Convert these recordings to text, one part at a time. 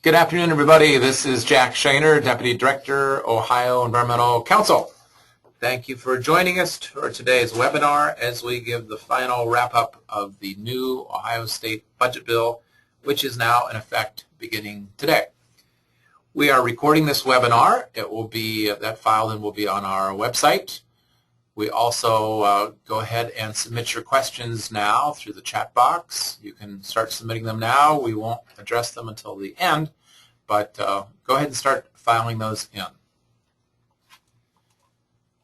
Good afternoon, everybody. This is Jack Shaner, Deputy Director, Ohio Environmental Council. Thank you for joining us for today's webinar as we give the final wrap-up of the new Ohio State Budget Bill, which is now in effect beginning today. We are recording this webinar. It will be, that file then will be on our website. We also go ahead and submit your questions now through the chat box. You can start submitting them now. We won't address them until the end, but go ahead and start filing those in.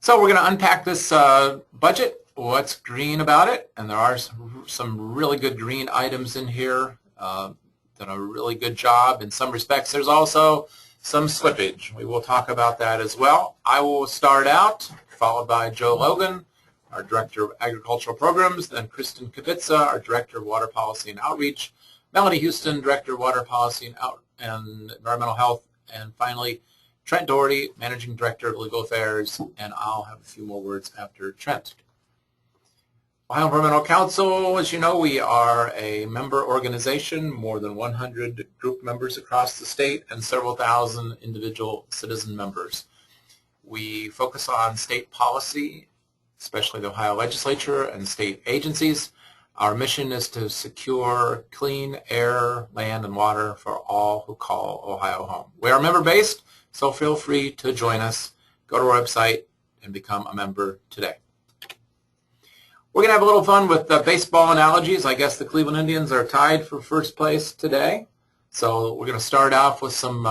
So we're going to unpack this budget, what's green about it, and there are some really good green items in here. Done a really good job in some respects. There's also some slippage. We will talk about that as well. I will start out, followed by Joe Logan, our Director of Agricultural Programs, then Kristen Kavitsa, our Director of Water Policy and Outreach, Melanie Houston, Director of Water Policy and Environmental Health, and finally Trent Doherty, Managing Director of Legal Affairs, and I'll have a few more words after Trent. Ohio Environmental Council, as you know, we are a member organization, more than 100 group members across the state and several thousand individual citizen members. We focus on state policy, especially the Ohio legislature and state agencies. Our mission is to secure clean air, land, and water for all who call Ohio home. We are member-based, so feel free to join us. Go to our website and become a member today. We're going to have a little fun with baseball analogies. I guess the Cleveland Indians are tied for first place today. So we're going to start off with some,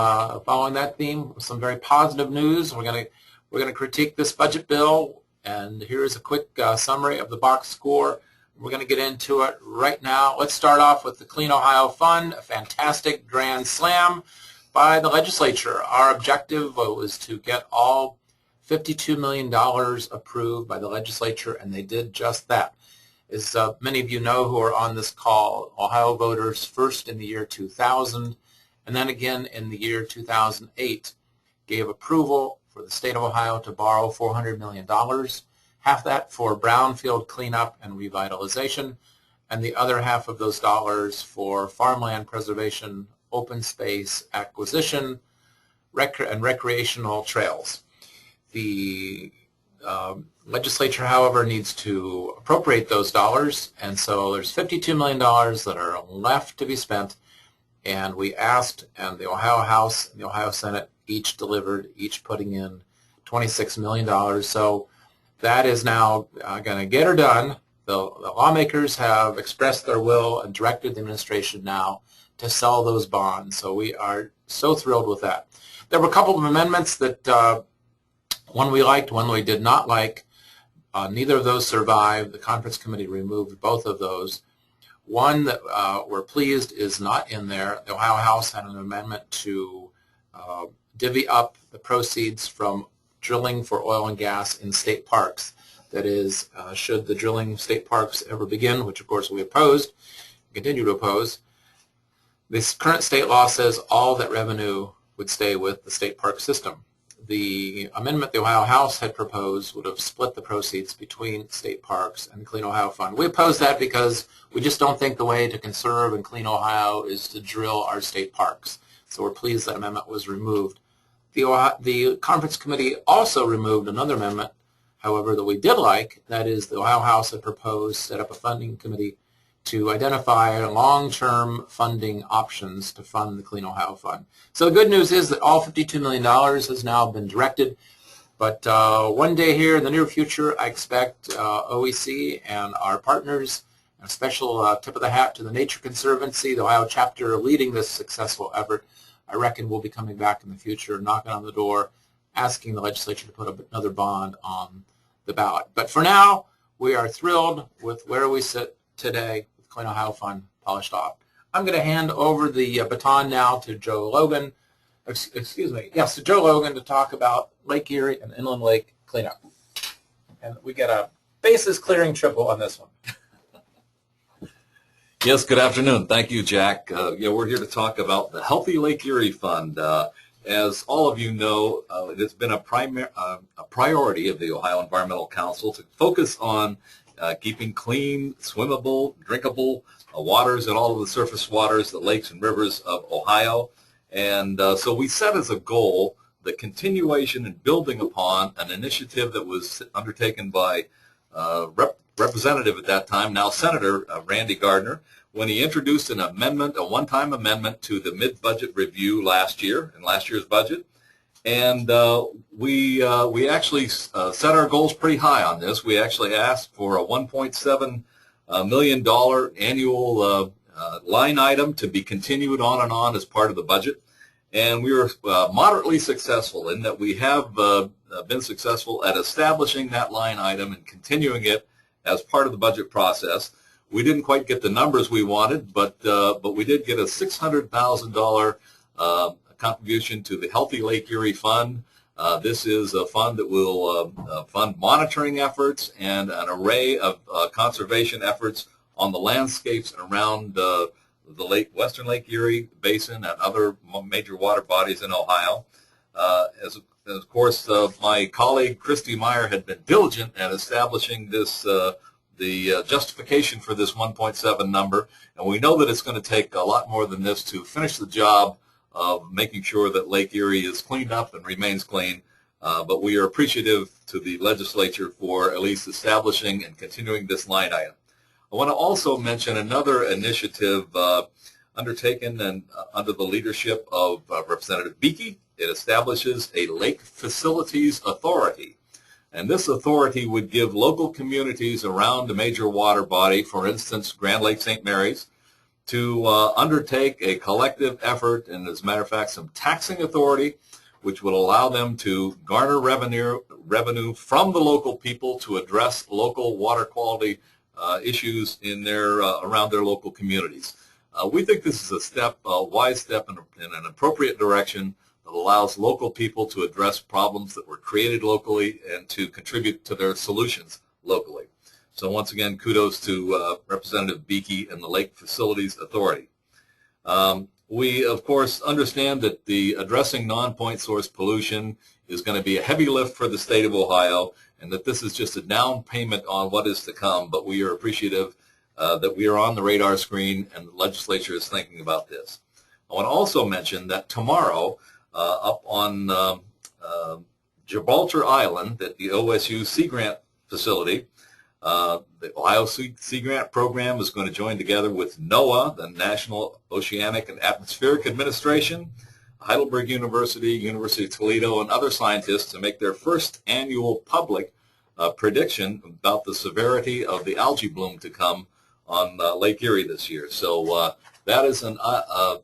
following that theme, with some very positive news. We're going to critique this budget bill, and here's a quick summary of the box score. We're going to get into it right now. Let's start off with the Clean Ohio Fund, a fantastic grand slam by the legislature. Our objective was to get all $52 million approved by the legislature, and they did just that. As many of you know who are on this call, Ohio voters first in the year 2000 and then again in the year 2008 gave approval for the state of Ohio to borrow $400 million, half that for brownfield cleanup and revitalization, and the other half of those dollars for farmland preservation, open space acquisition, and recreational trails. The legislature, however, needs to appropriate those dollars, and so there's $52 million that are left to be spent, and we asked, and the Ohio House and the Ohio Senate each delivered, each putting in $26 million. So that is now going to get her done. The lawmakers have expressed their will and directed the administration now to sell those bonds, so we are so thrilled with that. There were a couple of amendments that one we liked, one we did not like. Neither of those survived. The conference committee removed both of those. One that we're pleased is not in there. The Ohio House had an amendment to divvy up the proceeds from drilling for oil and gas in state parks. That is, should the drilling state parks ever begin, which of course we opposed, continue to oppose, this current state law says all that revenue would stay with the state park system. The amendment the Ohio House had proposed would have split the proceeds between state parks and the Clean Ohio Fund. We oppose that because we just don't think the way to conserve and clean Ohio is to drill our state parks. So we're pleased that amendment was removed. The conference committee also removed another amendment, however, that we did like. That is, the Ohio House had proposed set up a funding committee to identify long-term funding options to fund the Clean Ohio Fund. So the good news is that all $52 million has now been directed, but one day here in the near future, I expect OEC and our partners, a special tip of the hat to the Nature Conservancy, the Ohio chapter leading this successful effort. I reckon we'll be coming back in the future, knocking on the door, asking the legislature to put another bond on the ballot. But for now, we are thrilled with where we sit today with Clean Ohio Fund polished off. I'm going to hand over the baton now to Joe Logan, to Joe Logan to talk about Lake Erie and Inland Lake cleanup. And we get a bases clearing triple on this one. Yes, good afternoon. Thank you, Jack. We're here to talk about the Healthy Lake Erie Fund. As all of you know, it has been a priority of the Ohio Environmental Council to focus on keeping clean, swimmable, drinkable waters and all of the surface waters, the lakes and rivers of Ohio. And so we set as a goal the continuation and building upon an initiative that was undertaken by Representative at that time, now Senator Randy Gardner, when he introduced an amendment, a one-time amendment to the mid-budget review last year, in last year's budget. And we actually set our goals pretty high on this. We actually asked for a $1.7 million annual line item to be continued on and on as part of the budget. And we were moderately successful in that we have been successful at establishing that line item and continuing it as part of the budget process. We didn't quite get the numbers we wanted, but we did get a $600,000 contribution to the Healthy Lake Erie Fund. This is a fund that will fund monitoring efforts and an array of conservation efforts on the landscapes around the Western Lake Erie Basin and other major water bodies in Ohio. As of course, my colleague Christy Meyer had been diligent at establishing this, the justification for this 1.7 number, and we know that it's going to take a lot more than this to finish the job of making sure that Lake Erie is cleaned up and remains clean. But we are appreciative to the legislature for at least establishing and continuing this line item. I want to also mention another initiative undertaken and under the leadership of Representative Beakey. It establishes a Lake Facilities Authority. And this authority would give local communities around a major water body, for instance, Grand Lake St. Mary's, to undertake a collective effort, and as a matter of fact, some taxing authority, which would allow them to garner revenue from the local people to address local water quality issues in their around their local communities. We think this is a wise step in an appropriate direction that allows local people to address problems that were created locally and to contribute to their solutions locally. So once again, kudos to Representative Beakey and the Lake Facilities Authority. We, of course, understand that the addressing non-point source pollution is going to be a heavy lift for the state of Ohio, and that this is just a down payment on what is to come, but we are appreciative that we are on the radar screen and the legislature is thinking about this. I want to also mention that tomorrow, up on Gibraltar Island at the OSU Sea Grant facility, the Ohio Sea Grant program is going to join together with NOAA, the National Oceanic and Atmospheric Administration, Heidelberg University, University of Toledo, and other scientists to make their first annual public prediction about the severity of the algae bloom to come on Lake Erie this year. So that is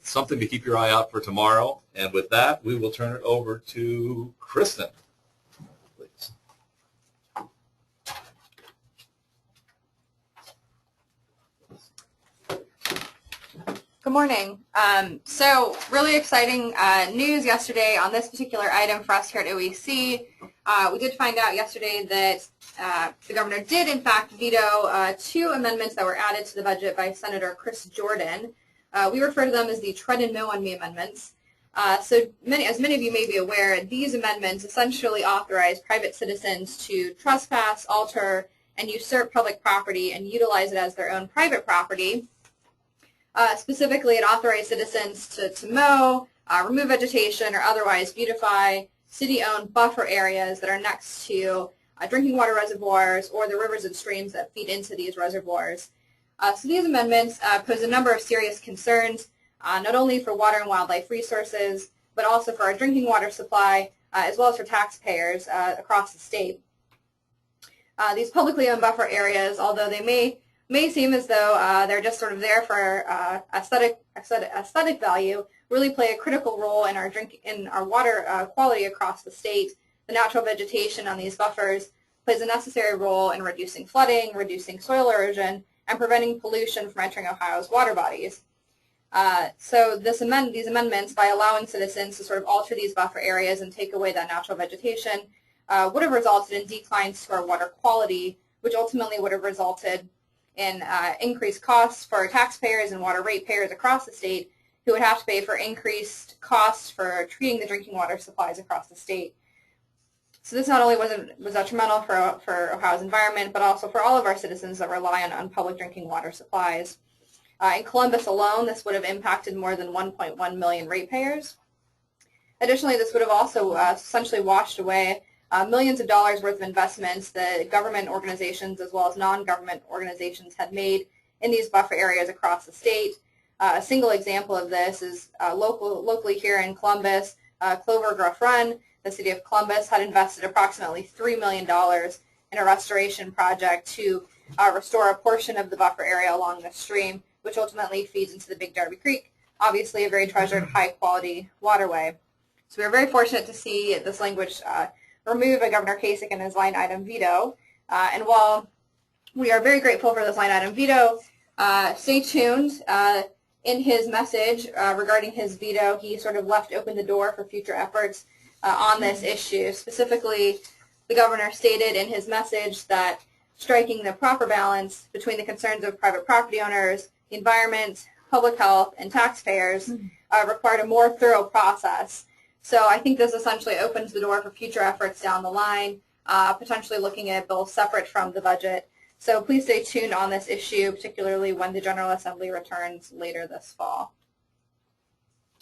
something to keep your eye out for tomorrow. And with that, we will turn it over to Kristen. Please. Good morning. So really exciting news yesterday on this particular item for us here at OEC. We did find out yesterday that the governor did in fact veto 2 amendments that were added to the budget by Senator Chris Jordan. We refer to them as the tread and mow on me amendments. As many of you may be aware, these amendments essentially authorize private citizens to trespass, alter, and usurp public property and utilize it as their own private property. Specifically, it authorized citizens to mow, remove vegetation, or otherwise beautify city-owned buffer areas that are next to drinking water reservoirs or the rivers and streams that feed into these reservoirs. So these amendments pose a number of serious concerns, not only for water and wildlife resources, but also for our drinking water supply, as well as for taxpayers across the state. These publicly owned buffer areas, although they may seem as though they're just sort of there for aesthetic value, really play a critical role in our water quality across the state. The natural vegetation on these buffers plays a necessary role in reducing flooding, reducing soil erosion, and preventing pollution from entering Ohio's water bodies. So these amendments, by allowing citizens to sort of alter these buffer areas and take away that natural vegetation, would have resulted in declines to our water quality, which ultimately would have resulted in increased costs for taxpayers and water ratepayers across the state, who would have to pay for increased costs for treating the drinking water supplies across the state. So this not only was detrimental for Ohio's environment, but also for all of our citizens that rely on public drinking water supplies. In Columbus alone, this would have impacted more than 1.1 million ratepayers. Additionally, this would have also essentially washed away millions of dollars worth of investments that government organizations as well as non-government organizations had made in these buffer areas across the state. A single example of this is locally here in Columbus, Clover Gruff Run. The city of Columbus had invested approximately $3 million in a restoration project to restore a portion of the buffer area along the stream, which ultimately feeds into the Big Darby Creek, obviously a very treasured, high-quality waterway. So we are very fortunate to see this language removed by Governor Kasich in his line item veto. And while we are very grateful for this line item veto, stay tuned. In his message regarding his veto, he sort of left open the door for future efforts on this issue. Specifically, the governor stated in his message that striking the proper balance between the concerns of private property owners, the environment, public health, and taxpayers required a more thorough process. So I think this essentially opens the door for future efforts down the line, potentially looking at bills separate from the budget. So please stay tuned on this issue, particularly when the General Assembly returns later this fall.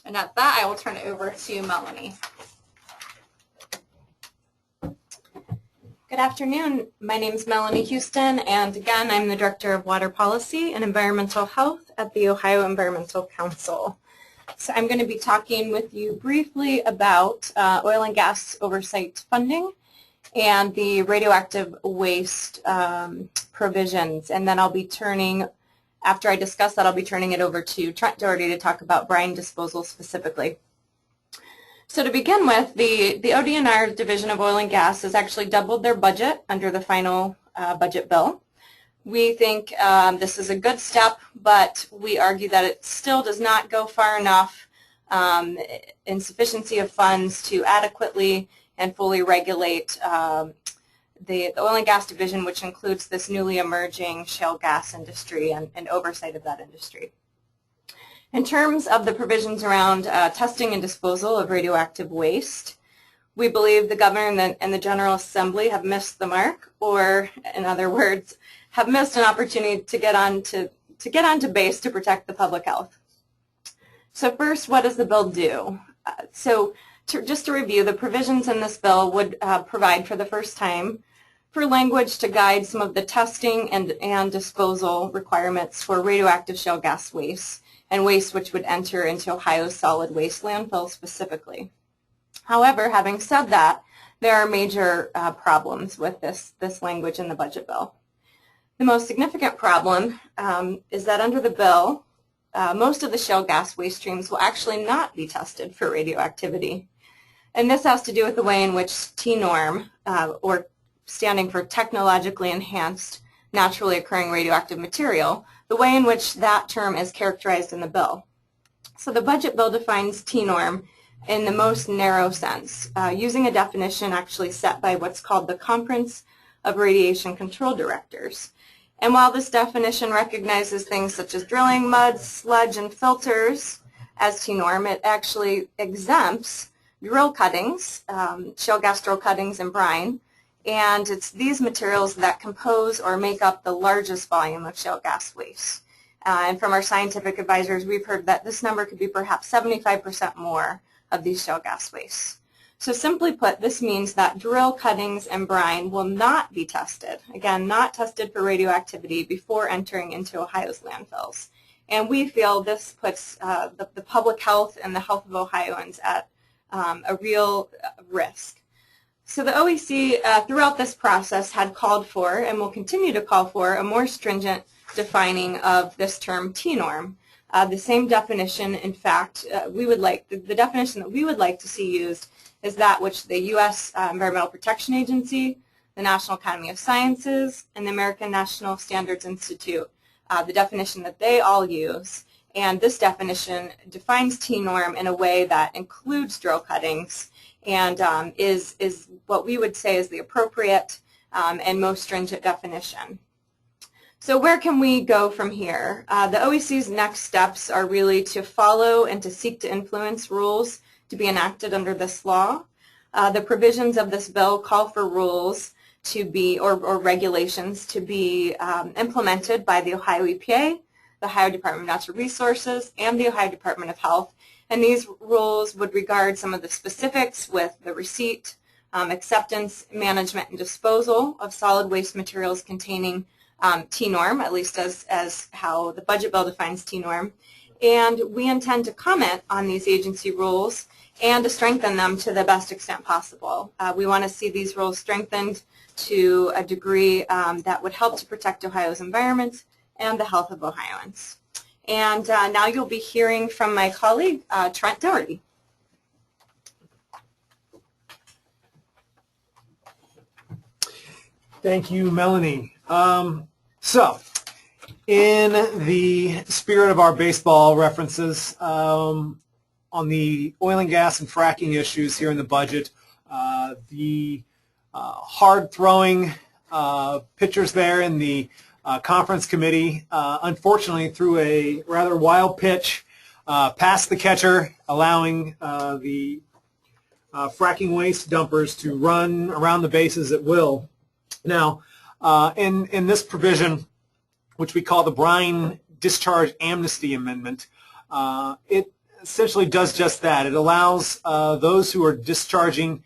And at that, I will turn it over to Melanie. Good afternoon. My name is Melanie Houston, and again, I'm the Director of Water Policy and Environmental Health at the Ohio Environmental Council. So I'm going to be talking with you briefly about oil and gas oversight funding and the radioactive waste provisions. And then I'll be turning, after I discuss that, I'll be turning it over to Trent Doherty to talk about brine disposal specifically. So to begin with, the ODNR Division of Oil and Gas has actually doubled their budget under the final budget bill. We think this is a good step, but we argue that it still does not go far enough in sufficiency of funds to adequately and fully regulate the oil and gas division, which includes this newly emerging shale gas industry and oversight of that industry. In terms of the provisions around testing and disposal of radioactive waste, we believe the Governor and the General Assembly have missed the mark, or in other words, have missed an opportunity to get onto base to protect the public health. So first, what does the bill do? Just to review, the provisions in this bill would provide for the first time for language to guide some of the testing and disposal requirements for radioactive shale gas waste and waste which would enter into Ohio's solid waste landfill specifically. However, having said that, there are major problems with this language in the budget bill. The most significant problem is that under the bill, most of the shale gas waste streams will actually not be tested for radioactivity. And this has to do with the way in which TNORM, or standing for Technologically Enhanced Naturally Occurring Radioactive Material, the way in which that term is characterized in the bill. So the budget bill defines TNORM in the most narrow sense, using a definition actually set by what's called the Conference of Radiation Control Directors. And while this definition recognizes things such as drilling, mud, sludge, and filters as TNORM, it actually exempts drill cuttings, shale gas drill cuttings and brine, and it's these materials that compose or make up the largest volume of shale gas waste. And from our scientific advisors, we've heard that this number could be perhaps 75% more of these shale gas wastes. So simply put, this means that drill cuttings and brine will not be tested, again, not tested for radioactivity before entering into Ohio's landfills. And we feel this puts the public health and the health of Ohioans at a real risk. So the OEC throughout this process had called for and will continue to call for a more stringent defining of this term TNORM. The same definition, in fact, the definition that we would like to see used is that which the U.S. Environmental Protection Agency, the National Academy of Sciences, and the American National Standards Institute, the definition that they all use. And this definition defines TNORM in a way that includes drill cuttings and is what we would say is the appropriate and most stringent definition. So where can we go from here? The OEC's next steps are really to follow and to seek to influence rules to be enacted under this law. The provisions of this bill call for rules to be, or regulations to be implemented by the Ohio EPA, the Ohio Department of Natural Resources, and the Ohio Department of Health. And these rules would regard some of the specifics with the receipt, acceptance, management, and disposal of solid waste materials containing T-norm, at least as how the budget bill defines T-norm. And we intend to comment on these agency rules and to strengthen them to the best extent possible. We want to see these rules strengthened to a degree that would help to protect Ohio's environment and the health of Ohioans. And now you'll be hearing from my colleague, Trent Doherty. Thank you, Melanie. So, in the spirit of our baseball references, on the oil and gas and fracking issues here in the budget, the hard-throwing pitchers there in the conference committee, unfortunately, threw a rather wild pitch past the catcher, allowing the fracking waste dumpers to run around the bases at will. Now, in this provision, which we call the Brine Discharge Amnesty Amendment, it essentially does just that. It allows those who are discharging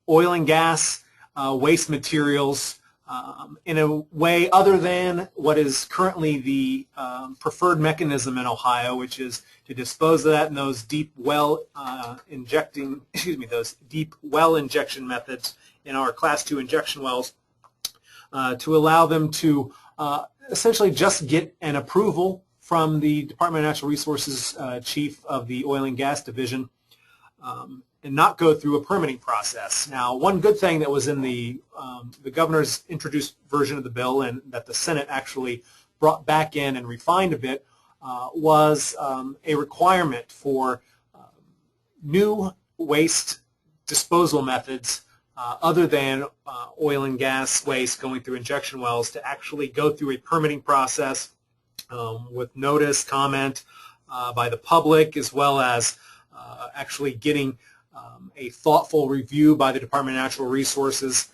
oil and gas waste materials in a way other than what is currently the preferred mechanism in Ohio, which is to dispose of that in those deep well injection methods in our Class 2 injection wells, to allow them to essentially just get an approval from the Department of Natural Resources chief of the Oil and Gas Division, and not go through a permitting process. Now, one good thing that was in the governor's introduced version of the bill, and that the Senate actually brought back in and refined a bit, was a requirement for new waste disposal methods other than oil and gas waste going through injection wells to actually go through a permitting process with notice, comment by the public, as well as actually getting a thoughtful review by the Department of Natural Resources.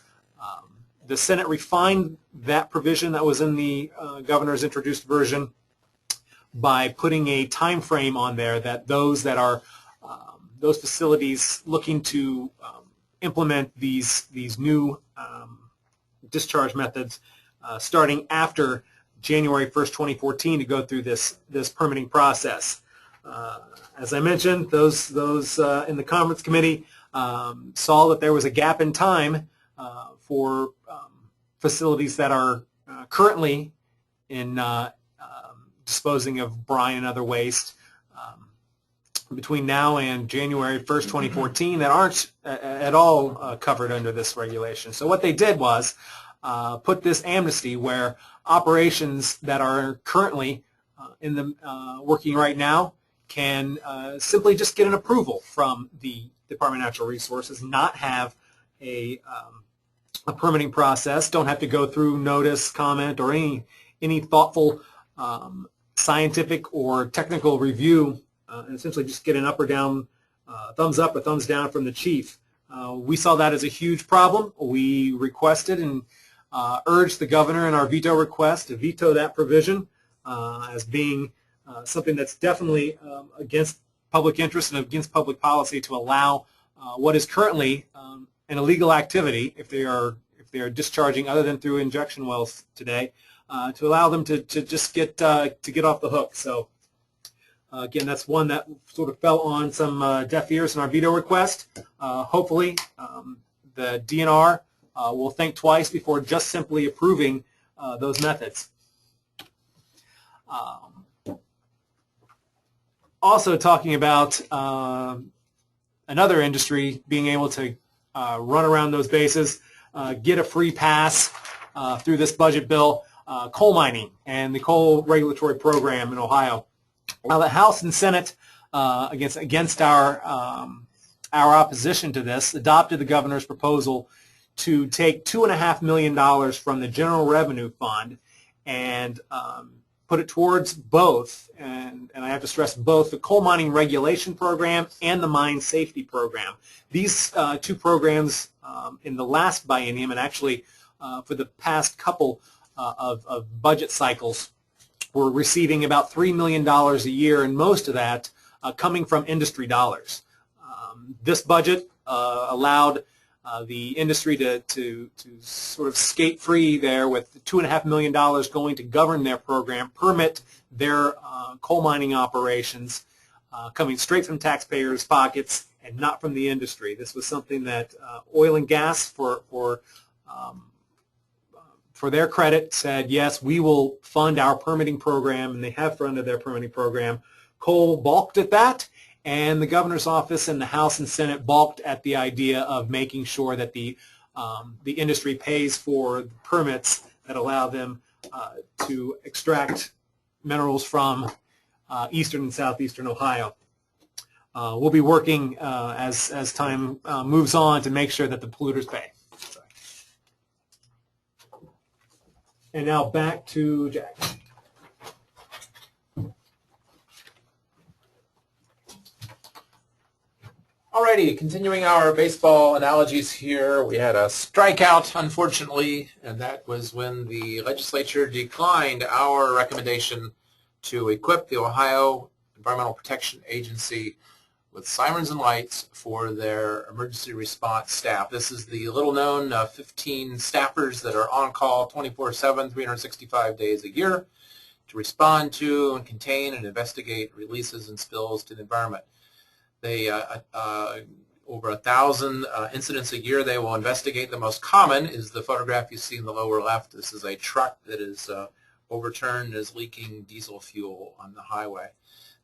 The Senate refined that provision that was in the governor's introduced version by putting a time frame on there that those that are those facilities looking to implement these new discharge methods starting after January 1st, 2014, to go through this permitting process. As I mentioned, those in the conference committee saw that there was a gap in time for facilities that are currently in disposing of brine and other waste between now and January 1st, 2014, that aren't at all covered under this regulation. So what they did was put this amnesty where operations that are currently in the working right now can simply just get an approval from the Department of Natural Resources, not have a permitting process, don't have to go through notice, comment, or any thoughtful scientific or technical review, and essentially just get an up or down, thumbs up or thumbs down from the chief. We saw that as a huge problem. We requested and urged the governor in our veto request to veto that provision as being something that's definitely against public interest and against public policy, to allow what is currently an illegal activity, if they are discharging other than through injection wells today, to allow them to just get off the hook. So again, that's one that sort of fell on some deaf ears in our veto request. Hopefully the DNR will think twice before just simply approving those methods. Also talking about another industry being able to run around those bases, get a free pass through this budget bill, coal mining and the coal regulatory program in Ohio. Now, the House and Senate, against our opposition to this, adopted the governor's proposal to take $2.5 million from the General Revenue Fund and put it towards both, and I have to stress both, the coal mining regulation program and the mine safety program. These two programs in the last biennium, and actually for the past couple of budget cycles, We're receiving about $3 million a year, and most of that coming from industry dollars. This budget allowed the industry to sort of skate free there, with $2.5 million going to govern their program, permit their coal mining operations, coming straight from taxpayers' pockets and not from the industry. This was something that Oil and Gas, for their credit, said, yes, we will fund our permitting program, and they have funded their permitting program. Coal balked at that, and the governor's office and the House and Senate balked at the idea of making sure that the industry pays for the permits that allow them to extract minerals from eastern and southeastern Ohio. We'll be working as time moves on to make sure that the polluters pay. And now back to Jack. Alrighty, continuing our baseball analogies here, we had a strikeout, unfortunately, and that was when the legislature declined our recommendation to equip the Ohio Environmental Protection Agency with sirens and lights for their emergency response staff. This is the little-known 15 staffers that are on call 24/7, 365 days a year to respond to and contain and investigate releases and spills to the environment. They over 1,000 incidents a year they will investigate. The most common is the photograph you see in the lower left. This is a truck that is overturned and is leaking diesel fuel on the highway.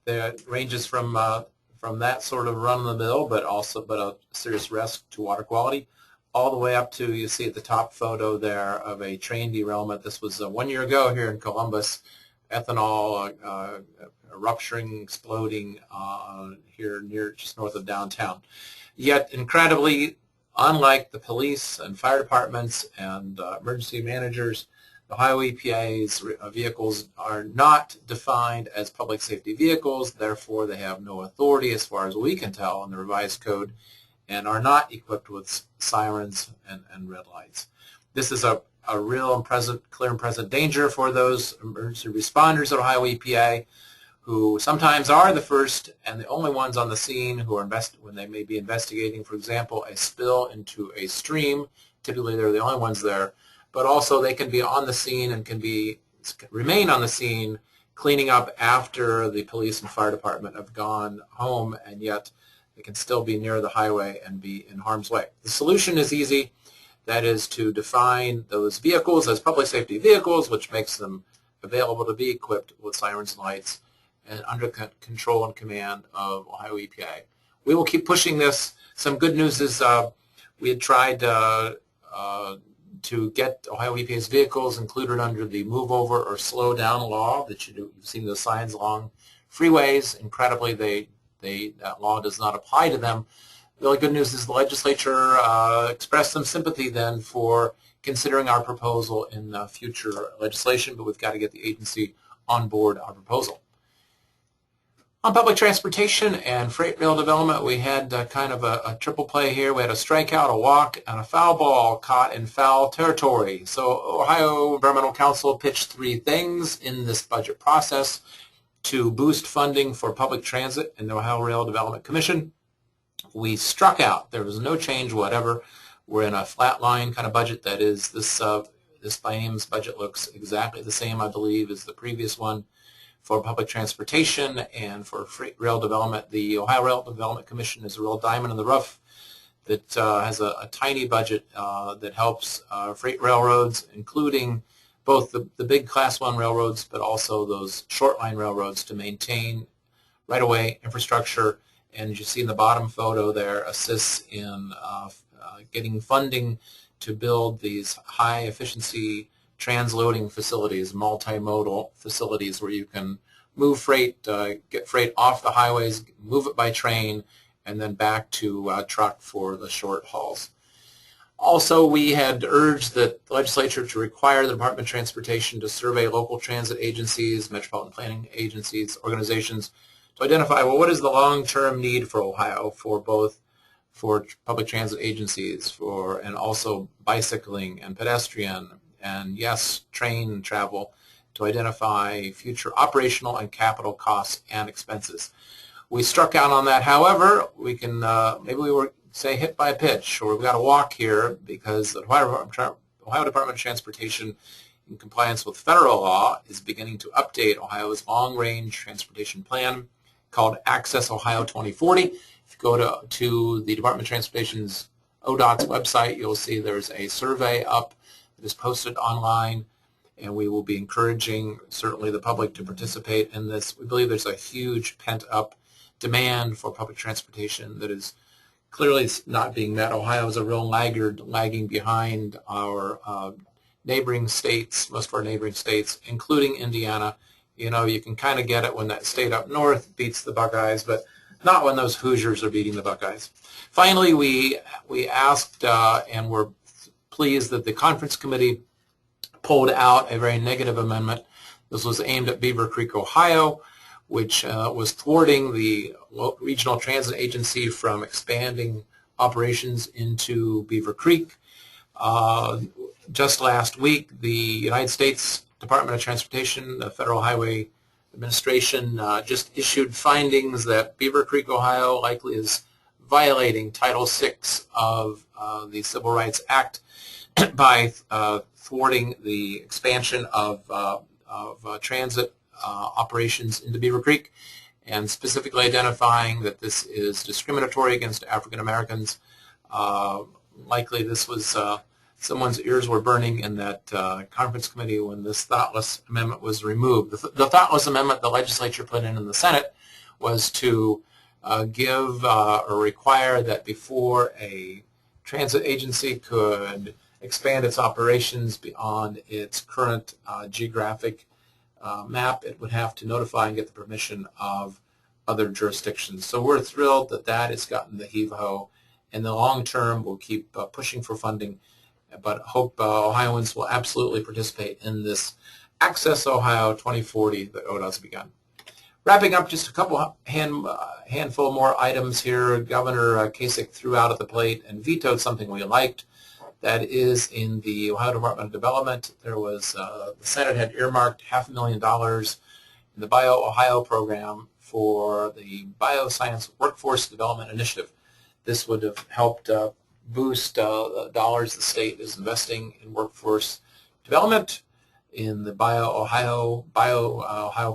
That ranges from that sort of run-of-the-mill, but a serious risk to water quality, all the way up to, you see at the top photo there, of a train derailment. This was 1 year ago here in Columbus. Ethanol rupturing, exploding here just north of downtown. Yet, incredibly, unlike the police and fire departments and emergency managers, the Ohio EPA's vehicles are not defined as public safety vehicles. Therefore, they have no authority, as far as we can tell, in the revised code, and are not equipped with sirens and red lights. This is a real and clear and present danger for those emergency responders at Ohio EPA, who sometimes are the first and the only ones on the scene who are when they may be investigating, for example, a spill into a stream. Typically, they're the only ones there. But also they can be on the scene and remain on the scene, cleaning up after the police and fire department have gone home, and yet they can still be near the highway and be in harm's way. The solution is easy. That is to define those vehicles as public safety vehicles, which makes them available to be equipped with sirens and lights and under control and command of Ohio EPA. We will keep pushing this. Some good news is we had tried to get Ohio EPA's vehicles included under the move over or slow down law that you've seen those signs along freeways. Incredibly, that law does not apply to them. The really good news is the legislature expressed some sympathy then for considering our proposal in future legislation, but we've got to get the agency on board our proposal. On public transportation and freight rail development, we had kind of a triple play here. We had a strikeout, a walk, and a foul ball caught in foul territory. So Ohio Environmental Council pitched 3 things in this budget process to boost funding for public transit in the Ohio Rail Development Commission. We struck out. There was no change whatever. We're in a flat line kind of budget. That is, this biennium's budget looks exactly the same, I believe, as the previous one. For public transportation and for freight rail development, the Ohio Rail Development Commission is a real diamond in the rough that has a tiny budget that helps freight railroads, including both the big Class 1 railroads, but also those short line railroads, to maintain right-of-way infrastructure. And as you see in the bottom photo there, assists in getting funding to build these high-efficiency transloading facilities, multimodal facilities where you can move freight, get freight off the highways, move it by train, and then back to truck for the short hauls. Also, we had urged the legislature to require the Department of Transportation to survey local transit agencies, metropolitan planning agencies, organizations, to identify, well, what is the long-term need for Ohio for both for public transit agencies, and also bicycling and pedestrian, and yes, train travel, to identify future operational and capital costs and expenses. We struck out on that. However, we can maybe we were say hit by a pitch, or we've got to walk here because the Ohio Department of Transportation, in compliance with federal law, is beginning to update Ohio's long-range transportation plan called Access Ohio 2040. If you go to the Department of Transportation's ODOT's website, you'll see there's a survey up that is posted online, and we will be encouraging certainly the public to participate in this. We believe there's a huge pent-up demand for public transportation that is clearly not being met. Ohio is a real laggard, lagging behind our neighboring states, most of our neighboring states, including Indiana. You know, you can kind of get it when that state up north beats the Buckeyes, but not when those Hoosiers are beating the Buckeyes. Finally, we asked and were pleased that the conference committee pulled out a very negative amendment. This was aimed at Beaver Creek, Ohio, which was thwarting the regional transit agency from expanding operations into Beaver Creek. Just last week, the United States Department of Transportation, the Federal Highway Administration, just issued findings that Beaver Creek, Ohio likely is violating Title VI of the Civil Rights Act by thwarting the expansion of transit operations into Beaver Creek, and specifically identifying that this is discriminatory against African Americans. Likely this was someone's ears were burning in that conference committee when this thoughtless amendment was removed. The thoughtless amendment the legislature put in the Senate was to give or require that before a transit agency could expand its operations beyond its current geographic map, it would have to notify and get the permission of other jurisdictions. So we're thrilled that that has gotten the heave-ho. In the long term, we'll keep pushing for funding, but hope Ohioans will absolutely participate in this Access Ohio 2040 that ODOT's begun. Wrapping up, just a couple handful more items here. Governor Kasich threw out at the plate and vetoed something we liked. That is in the Ohio Department of Development. There was the Senate had earmarked $500,000 in the BioOhio program for the Bioscience Workforce Development Initiative. This would have helped boost the dollars the state is investing in workforce development. In the BioOhio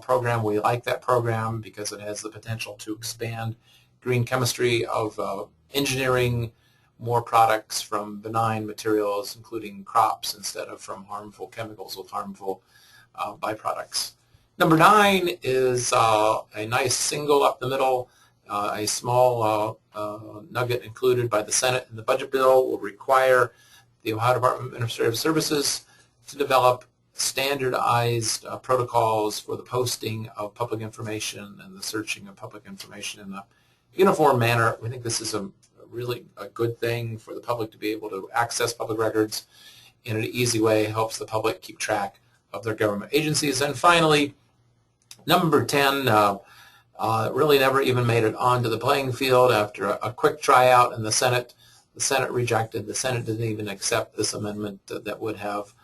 program, we like that program because it has the potential to expand green chemistry of engineering more products from benign materials, including crops, instead of from harmful chemicals with harmful byproducts. Number 9 is a nice single up the middle. A small nugget included by the Senate in the budget bill will require the Ohio Department of Administrative Services to develop standardized protocols for the posting of public information and the searching of public information in a uniform manner. We think this is really a good thing for the public to be able to access public records in an easy way. Helps the public keep track of their government agencies. And finally, number 10 really never even made it onto the playing field after a quick tryout in the Senate. The Senate rejected. The Senate didn't even accept this amendment that would have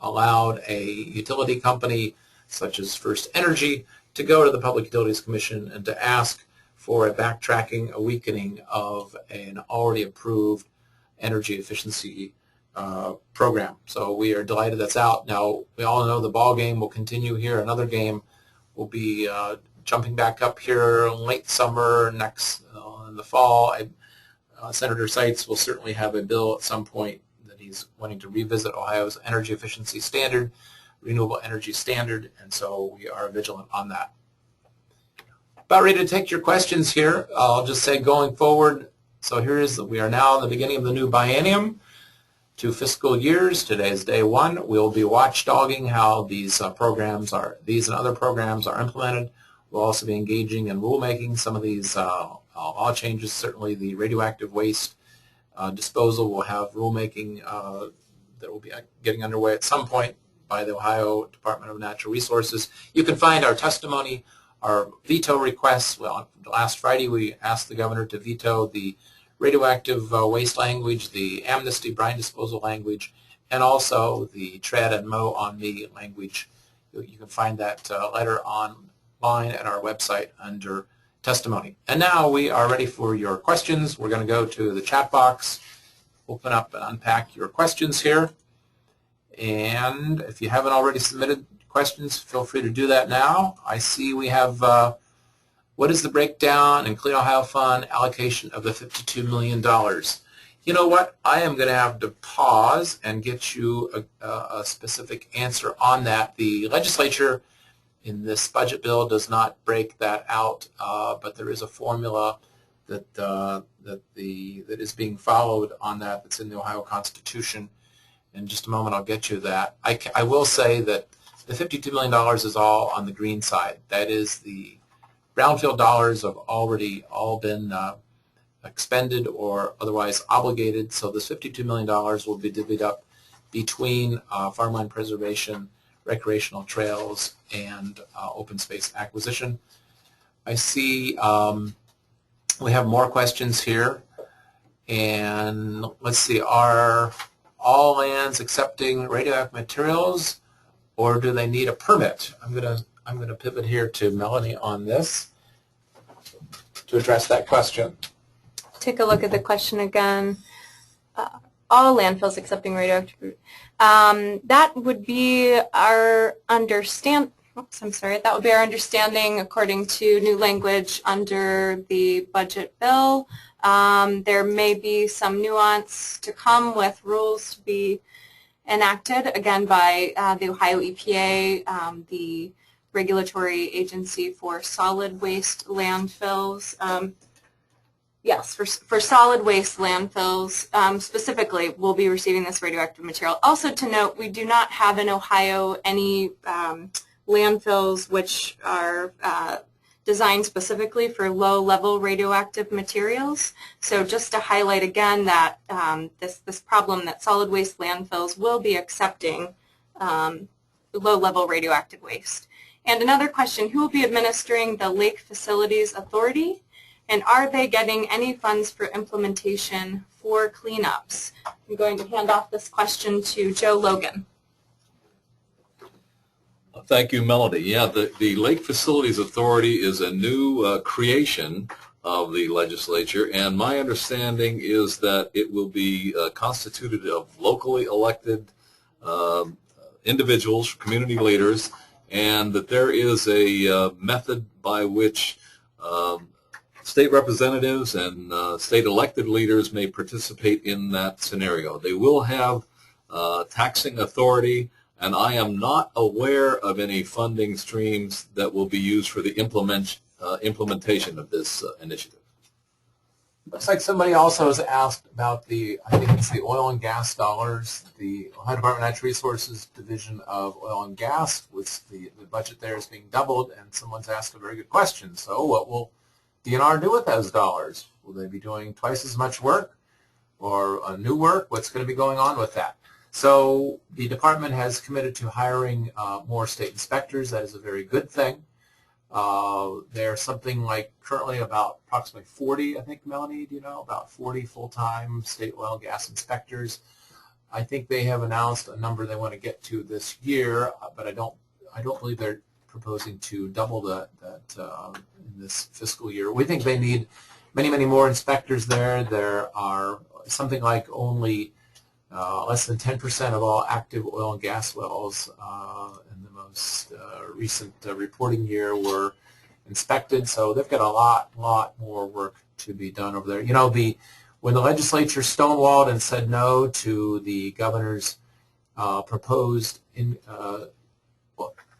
allowed a utility company such as First Energy to go to the Public Utilities Commission and to ask for a backtracking, a weakening of an already approved energy efficiency program. So we are delighted that's out. Now, we all know the ball game will continue here. Another game will be jumping back up here late summer, next in the fall. Senator Seitz will certainly have a bill at some point that he's wanting to revisit Ohio's energy efficiency standard, renewable energy standard, and so we are vigilant on that. About ready to take your questions here. I'll just say going forward, so we are now in the beginning of the new biennium, 2 fiscal years. Today is day 1. We'll be watchdogging how these and other programs are implemented. We'll also be engaging in rulemaking. Some of these law changes, certainly the radioactive waste disposal, will have rulemaking that will be getting underway at some point by the Ohio Department of Natural Resources. You can find our testimony, our veto requests. Well, last Friday we asked the governor to veto the radioactive waste language, the amnesty brine disposal language, and also the tread and mow on me language You can find that letter online at our website under testimony. And now we are ready for your questions. We're going to go to the chat box, open up and unpack your questions here. And if you haven't already submitted questions, feel free to do that now. I see we have what is the breakdown in Clean Ohio Fund allocation of the $52 million? You know what? I am going to have to pause and get you a specific answer on that. The legislature in this budget bill does not break that out, but there is a formula that is being followed on that that's in the Ohio Constitution. In just a moment, I'll get you that. I will say that the $52 million is all on the green side. That is the brownfield dollars have already all been expended or otherwise obligated. So this $52 million will be divvied up between farmland preservation, recreational trails, and open space acquisition. I see we have more questions here. And let's see, are all lands accepting radioactive materials, or do they need a permit? I'm gonna pivot here to Melanie on this to address that question. Take a look at the question again. All landfills accepting radioactive. That would be our understanding. That would be our understanding according to new language under the budget bill. There may be some nuance to come with rules to be enacted, again, by the Ohio EPA, the regulatory agency for solid waste landfills. Yes, for solid waste landfills specifically, we'll be receiving this radioactive material. Also to note, we do not have in Ohio any landfills which are designed specifically for low-level radioactive materials. So just to highlight again that this problem that solid waste landfills will be accepting low-level radioactive waste. And another question, who will be administering the Lake Facilities Authority? And are they getting any funds for implementation for cleanups? I'm going to hand off this question to Joe Logan. Thank you, Melody. Yeah, the Lake Facilities Authority is a new creation of the legislature, and my understanding is that it will be constituted of locally elected individuals, community leaders, and that there is a method by which state representatives and state elected leaders may participate in that scenario. They will have taxing authority, and I am not aware of any funding streams that will be used for the implementation of this initiative. Looks like somebody also has asked about the, I think it's the oil and gas dollars. The Ohio Department of Natural Resources Division of Oil and Gas, with the budget there is being doubled, and someone's asked a very good question. So what will DNR do with those dollars? Will they be doing twice as much work or new work? What's going to be going on with that? So the department has committed to hiring more state inspectors. That is a very good thing. There's something like currently about approximately 40, I think, Melanie, do you know, about 40 full-time state oil and gas inspectors. I think they have announced a number they want to get to this year, but I don't believe they're proposing to double that in this fiscal year. We think they need many, many more inspectors there. There are something like only less than 10% of all active oil and gas wells in the most recent reporting year were inspected. So they've got a lot more work to be done over there. You know, when the legislature stonewalled and said no to the governor's proposed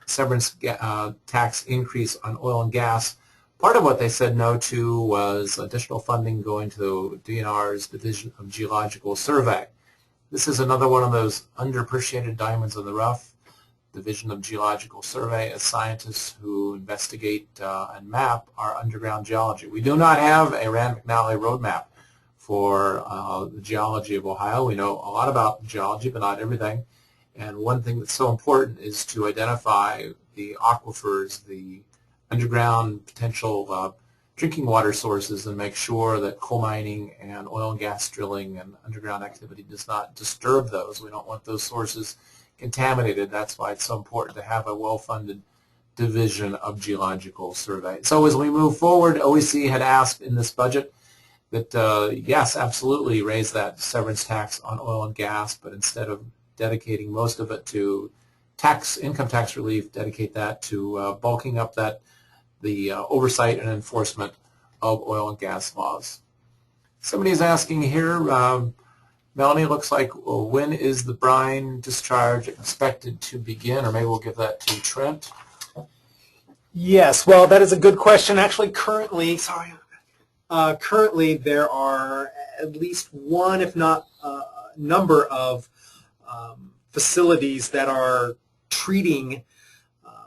severance tax increase on oil and gas, part of what they said no to was additional funding going to DNR's Division of Geological Survey. This is another one of those underappreciated diamonds in the rough. Division of Geological Survey as scientists who investigate and map our underground geology. We do not have a Rand McNally roadmap for the geology of Ohio. We know a lot about geology, but not everything. And one thing that's so important is to identify the aquifers, the underground potential drinking water sources, and make sure that coal mining and oil and gas drilling and underground activity does not disturb those. We don't want those sources contaminated. That's why it's so important to have a well-funded division of geological survey. So as we move forward, OEC had asked in this budget that, yes, absolutely raise that severance tax on oil and gas, but instead of dedicating most of it to income tax relief, dedicate that to bulking up the oversight and enforcement of oil and gas laws. Somebody's asking here, Melanie, looks like, well, when is the brine discharge expected to begin? Or maybe we'll give that to Trent. Yes, well, that is a good question. Actually, currently, currently there are at least one, if not a number of facilities that are treating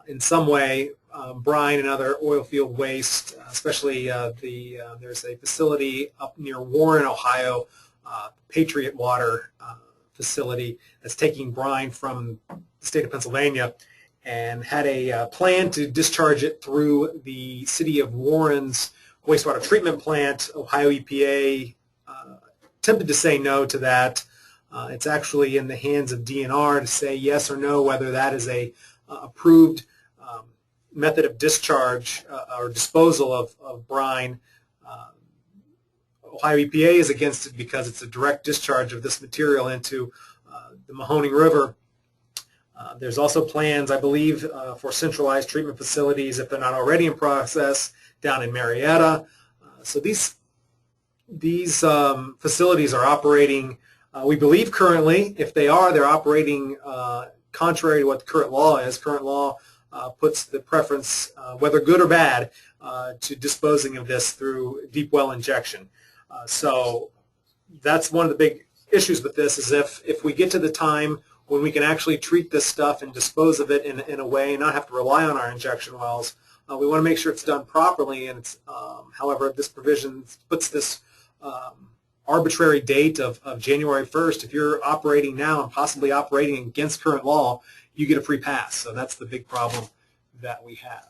in some way brine and other oil field waste, especially there's a facility up near Warren, Ohio, Patriot Water facility that's taking brine from the state of Pennsylvania and had a plan to discharge it through the city of Warren's wastewater treatment plant. Ohio EPA attempted to say no to that. It's actually in the hands of DNR to say yes or no whether that is a approved method of discharge or disposal of brine. Ohio EPA is against it because it's a direct discharge of this material into the Mahoning River. There's also plans, I believe, for centralized treatment facilities, if they're not already in process, down in Marietta. So these facilities are operating, we believe currently, if they are, they're operating contrary to what the current law is. Current law puts the preference, whether good or bad, to disposing of this through deep well injection. So that's one of the big issues with this, is if we get to the time when we can actually treat this stuff and dispose of it in a way and not have to rely on our injection wells, we want to make sure it's done properly. And it's, however, this provision puts this arbitrary date of January 1st. If you're operating now and possibly operating against current law, you get a free pass. So that's the big problem that we have.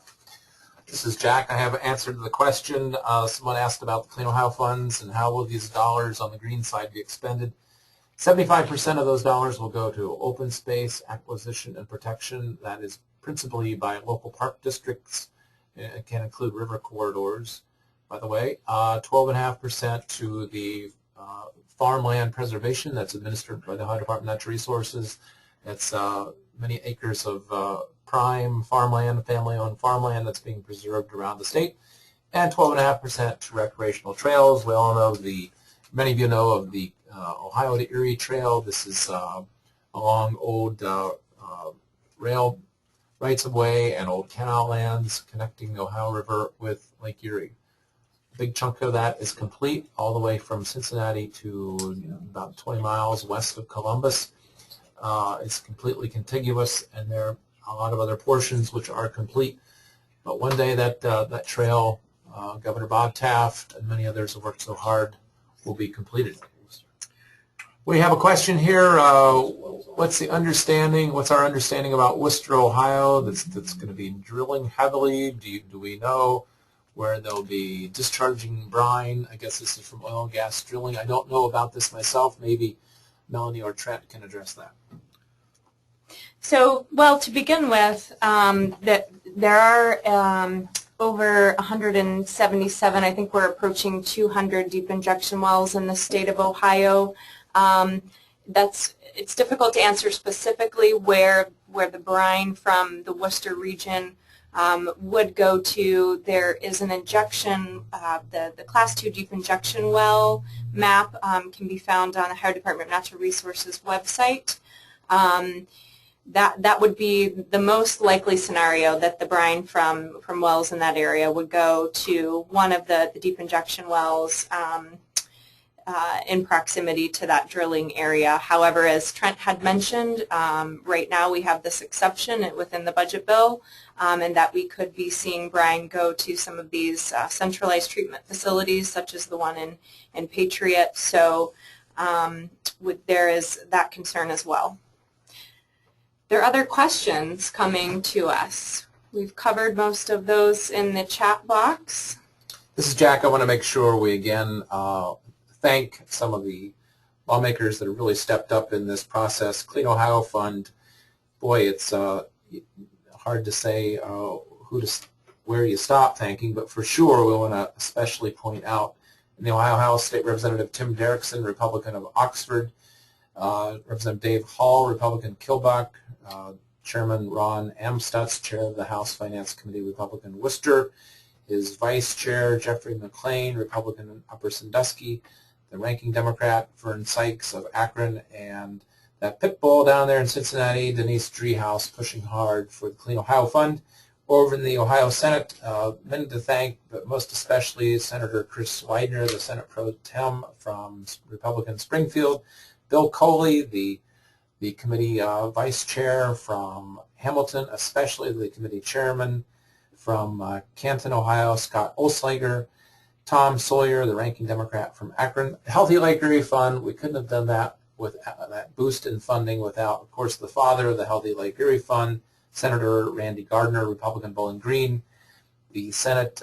This is Jack. I have answered the question. Someone asked about the Clean Ohio funds and how will these dollars on the green side be expended. 75% of those dollars will go to open space acquisition and protection. That is principally by local park districts. It can include river corridors, by the way. 12.5% to the farmland preservation that's administered by the Ohio Department of Natural Resources. That's many acres of prime farmland, family-owned farmland that's being preserved around the state. And 12.5% to recreational trails. We all know many of you know of the Ohio to Erie Trail. This is along old rail rights-of-way and old canal lands connecting the Ohio River with Lake Erie. A big chunk of that is complete all the way from Cincinnati to about 20 miles west of Columbus. It's completely contiguous, and there are a lot of other portions which are complete. But one day that trail, Governor Bob Taft and many others have worked so hard, will be completed. We have a question here. What's our understanding about Worcester, Ohio? That's going to be drilling heavily. Do we know where they'll be discharging brine? I guess this is from oil and gas drilling. I don't know about this myself. Maybe Melanie or Trent can address that. So, well, to begin with, there are over 177, I think we're approaching 200 deep injection wells in the state of Ohio. It's difficult to answer specifically where the brine from the Worcester region would go to. There is an injection, the Class 2 deep injection well map can be found on the Ohio Department of Natural Resources website. That would be the most likely scenario, that the brine from wells in that area would go to one of the deep injection wells in proximity to that drilling area. However, as Trent had mentioned, right now we have this exception within the budget bill, and that we could be seeing brine go to some of these centralized treatment facilities, such as the one in Patriot. So there is that concern as well. There are other questions coming to us. We've covered most of those in the chat box. This is Jack. I want to make sure we again thank some of the lawmakers that have really stepped up in this process. Clean Ohio Fund boy, it's hard to say where you stop thanking, but for sure we want to especially point out in the Ohio House State Representative Tim Derrickson, Republican of Oxford, Representative Dave Hall, Republican Kilbuck, Chairman Ron Amstutz, Chair of the House Finance Committee, Republican Worcester, his Vice Chair Jeffrey McLean, Republican Upper Sandusky, the Ranking Democrat Vern Sykes of Akron, and that pit bull down there in Cincinnati, Denise Driehaus, pushing hard for the Clean Ohio Fund. Over in the Ohio Senate, many to thank, but most especially Senator Chris Widener, the Senate Pro Tem from Republican Springfield, Bill Coley, the committee vice chair from Hamilton, especially the committee chairman from Canton, Ohio, Scott Olslager, Tom Sawyer, the ranking Democrat from Akron. Healthy Lake Erie Fund, we couldn't have done that with that boost in funding without, of course, the father of the Healthy Lake Erie Fund, Senator Randy Gardner, Republican Bowling Green, the Senate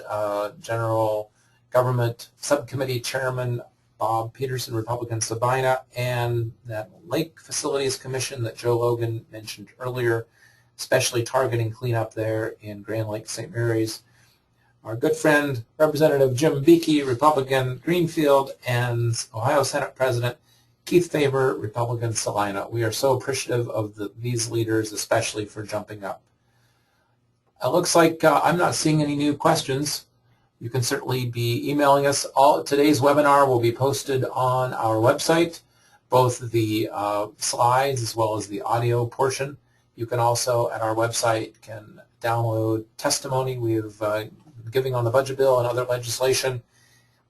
General Government Subcommittee Chairman Bob Peterson, Republican Sabina, and that Lake Facilities Commission that Joe Logan mentioned earlier, especially targeting cleanup there in Grand Lake St. Mary's. Our good friend Representative Jim Beakey, Republican Greenfield, and Ohio Senate President Keith Faber, Republican Salina. We are so appreciative of these leaders, especially for jumping up. It looks like I'm not seeing any new questions. You can certainly be emailing us. Today's webinar will be posted on our website, both the slides as well as the audio portion. You can also, at our website, can download testimony we've been giving on the budget bill and other legislation,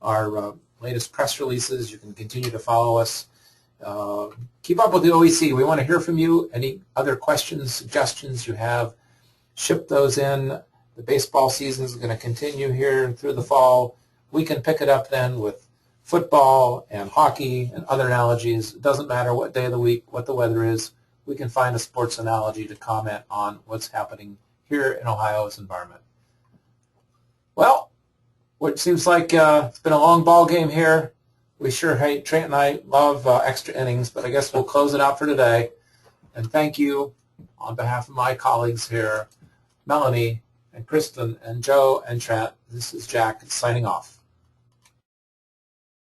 our latest press releases. You can continue to follow us. Keep up with the OEC. We want to hear from you. Any other questions, suggestions you have, ship those in. The baseball season is going to continue here through the fall. We can pick it up then with football and hockey and other analogies. It doesn't matter what day of the week, what the weather is. We can find a sports analogy to comment on what's happening here in Ohio's environment. Well, it seems like it's been a long ball game here. We sure hate, Trent and I love extra innings, but I guess we'll close it out for today. And thank you on behalf of my colleagues here, Melanie and Kristen and Joe and Trent. This is Jack signing off.